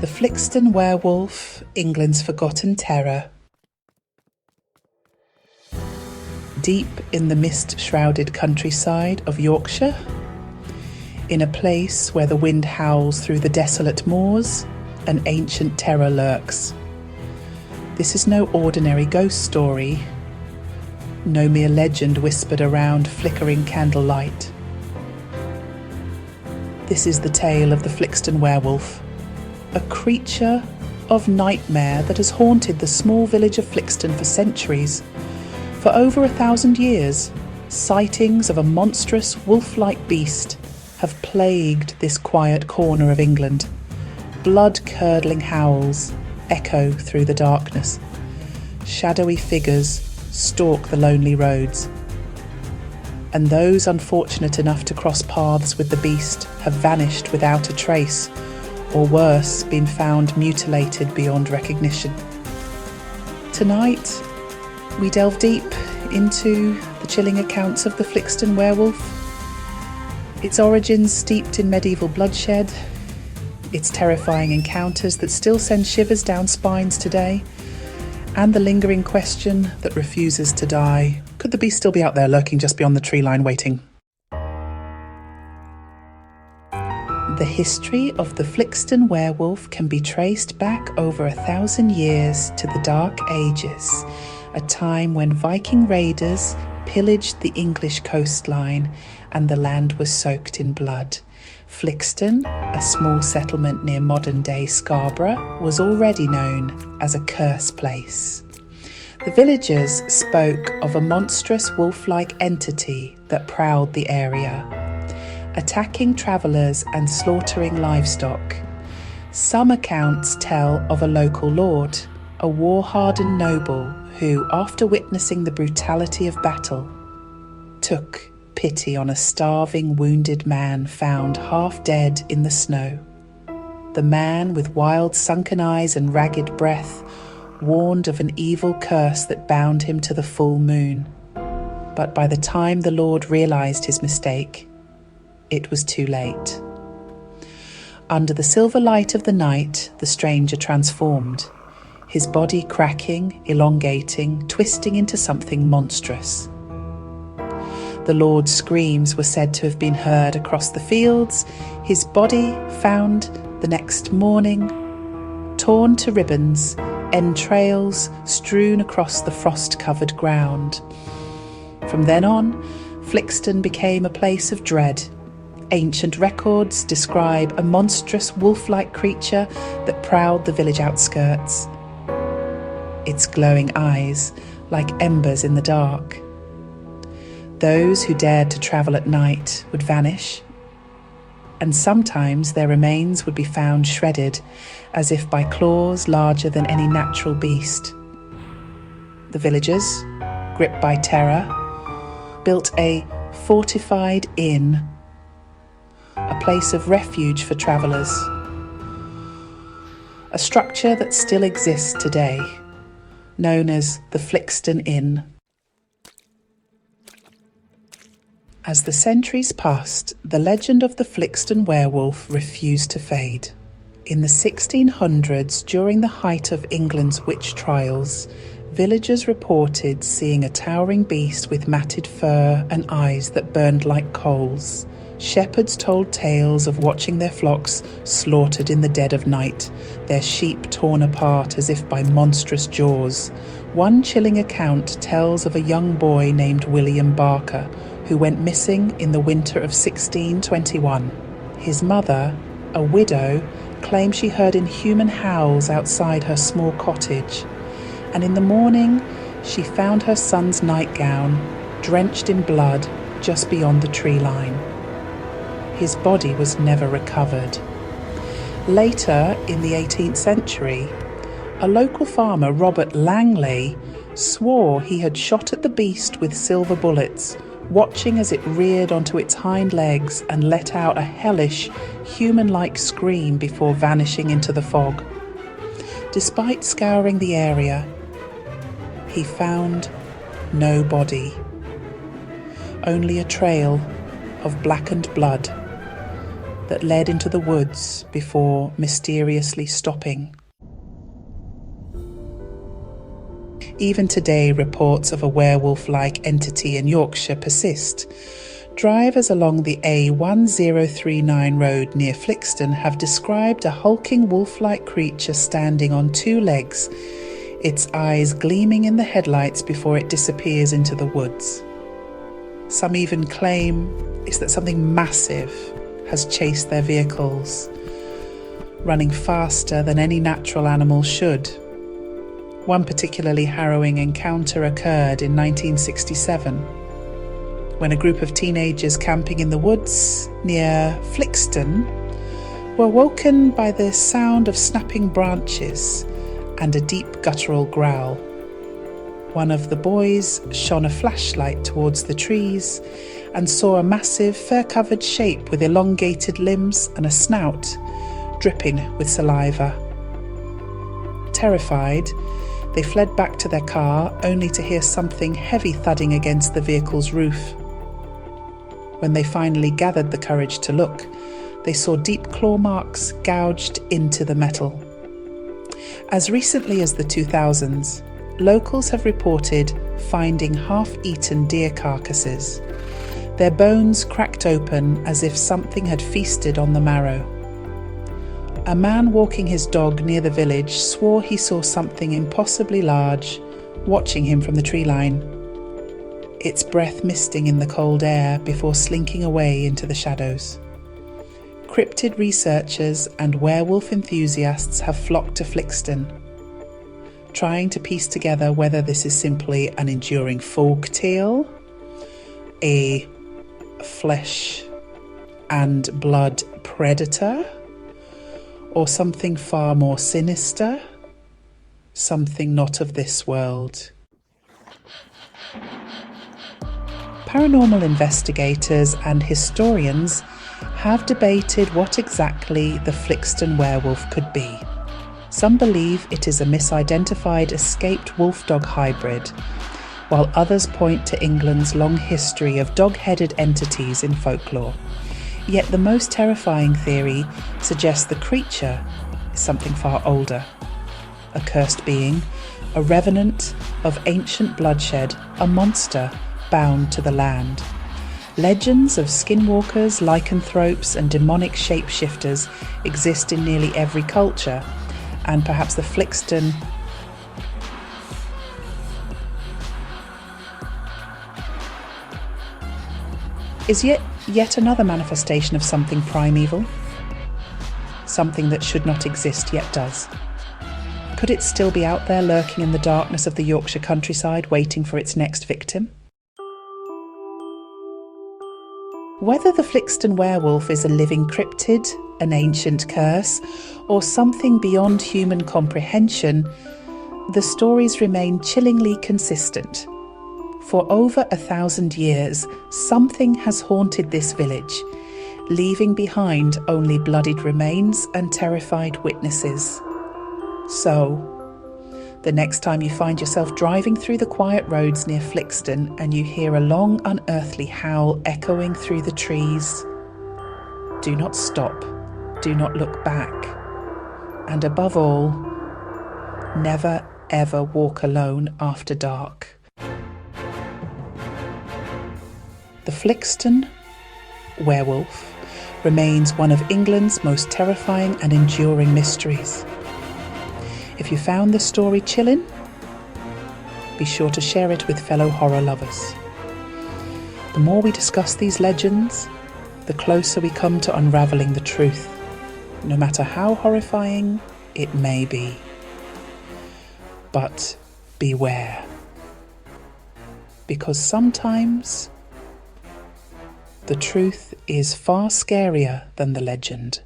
The Flixton Werewolf, England's forgotten terror. Deep in the mist-shrouded countryside of Yorkshire, in a place where the wind howls through the desolate moors, an ancient terror lurks. This is no ordinary ghost story, no mere legend whispered around flickering candlelight. This is the tale of the Flixton Werewolf, a creature of nightmare that has haunted the small village of Flixton for centuries. For over 1,000 years, sightings of a monstrous wolf-like beast have plagued this quiet corner of England. Blood-curdling howls echo through the darkness. Shadowy figures stalk the lonely roads. And those unfortunate enough to cross paths with the beast have vanished without a trace, or worse, been found mutilated beyond recognition. Tonight, we delve deep into the chilling accounts of the Flixton Werewolf, its origins steeped in medieval bloodshed, its terrifying encounters that still send shivers down spines today, and the lingering question that refuses to die. Could the beast still be out there lurking just beyond the tree line waiting? The history of the Flixton Werewolf can be traced back over 1,000 years to the Dark Ages, a time when Viking raiders pillaged the English coastline and the land was soaked in blood. Flixton, a small settlement near modern-day Scarborough, was already known as a curse place. The villagers spoke of a monstrous wolf-like entity that prowled the area, attacking travellers and slaughtering livestock. Some accounts tell of a local lord, a war-hardened noble who, after witnessing the brutality of battle, took pity on a starving, wounded man found half dead in the snow. The man, with wild, sunken eyes and ragged breath, warned of an evil curse that bound him to the full moon. But by the time the lord realised his mistake, it was too late. Under the silver light of the night, the stranger transformed, his body cracking, elongating, twisting into something monstrous. The Lord's screams were said to have been heard across the fields, his body found the next morning, torn to ribbons, entrails strewn across the frost-covered ground. From then on, Flixton became a place of dread. Ancient records describe a monstrous wolf-like creature that prowled the village outskirts, its glowing eyes like embers in the dark. Those who dared to travel at night would vanish, and sometimes their remains would be found shredded, as if by claws larger than any natural beast. The villagers, gripped by terror, built a fortified inn, a place of refuge for travellers, a structure that still exists today, known as the Flixton Inn. As the centuries passed, the legend of the Flixton Werewolf refused to fade. In the 1600s, during the height of England's witch trials, villagers reported seeing a towering beast with matted fur and eyes that burned like coals. Shepherds told tales of watching their flocks slaughtered in the dead of night, their sheep torn apart as if by monstrous jaws. One chilling account tells of a young boy named William Barker, who went missing in the winter of 1621. His mother, a widow, claimed she heard inhuman howls outside her small cottage, and in the morning she found her son's nightgown drenched in blood just beyond the tree line. His body was never recovered. Later, in the 18th century, a local farmer, Robert Langley, swore he had shot at the beast with silver bullets, watching as it reared onto its hind legs and let out a hellish, human-like scream before vanishing into the fog. Despite scouring the area, he found no body, only a trail of blackened blood that led into the woods before mysteriously stopping. Even today, reports of a werewolf-like entity in Yorkshire persist. Drivers along the A1039 road near Flixton have described a hulking wolf-like creature standing on two legs, its eyes gleaming in the headlights before it disappears into the woods. Some even claim it's that something massive has chased their vehicles, running faster than any natural animal should. One particularly harrowing encounter occurred in 1967, when a group of teenagers camping in the woods near Flixton were woken by the sound of snapping branches and a deep guttural growl. One of the boys shone a flashlight towards the trees and saw a massive fur-covered shape with elongated limbs and a snout dripping with saliva. Terrified, they fled back to their car only to hear something heavy thudding against the vehicle's roof. When they finally gathered the courage to look, they saw deep claw marks gouged into the metal. As recently as the 2000s, locals have reported finding half-eaten deer carcasses, their bones cracked open as if something had feasted on the marrow. A man walking his dog near the village swore he saw something impossibly large watching him from the tree line, its breath misting in the cold air before slinking away into the shadows. Cryptid researchers and werewolf enthusiasts have flocked to Flixton, trying to piece together whether this is simply an enduring folk tale, a flesh and blood predator, or something far more sinister, something not of this world. Paranormal investigators and historians have debated what exactly the Flixton werewolf could be. Some believe it is a misidentified escaped wolf-dog hybrid, while others point to England's long history of dog-headed entities in folklore. Yet the most terrifying theory suggests the creature is something far older. A cursed being, a revenant of ancient bloodshed, a monster bound to the land. Legends of skinwalkers, lycanthropes and demonic shapeshifters exist in nearly every culture, and perhaps the Flixton is yet another manifestation of something primeval, something that should not exist yet does. Could it still be out there lurking in the darkness of the Yorkshire countryside, waiting for its next victim? Whether the Flixton werewolf is a living cryptid, an ancient curse, or something beyond human comprehension, the stories remain chillingly consistent. For over 1,000 years, something has haunted this village, leaving behind only bloodied remains and terrified witnesses. So, the next time you find yourself driving through the quiet roads near Flixton and you hear a long, unearthly howl echoing through the trees, do not stop, do not look back, and above all, never ever walk alone after dark. The Flixton werewolf remains one of England's most terrifying and enduring mysteries. If you found this story chilling, be sure to share it with fellow horror lovers. The more we discuss these legends, the closer we come to unraveling the truth, no matter how horrifying it may be. But beware, because sometimes the truth is far scarier than the legend.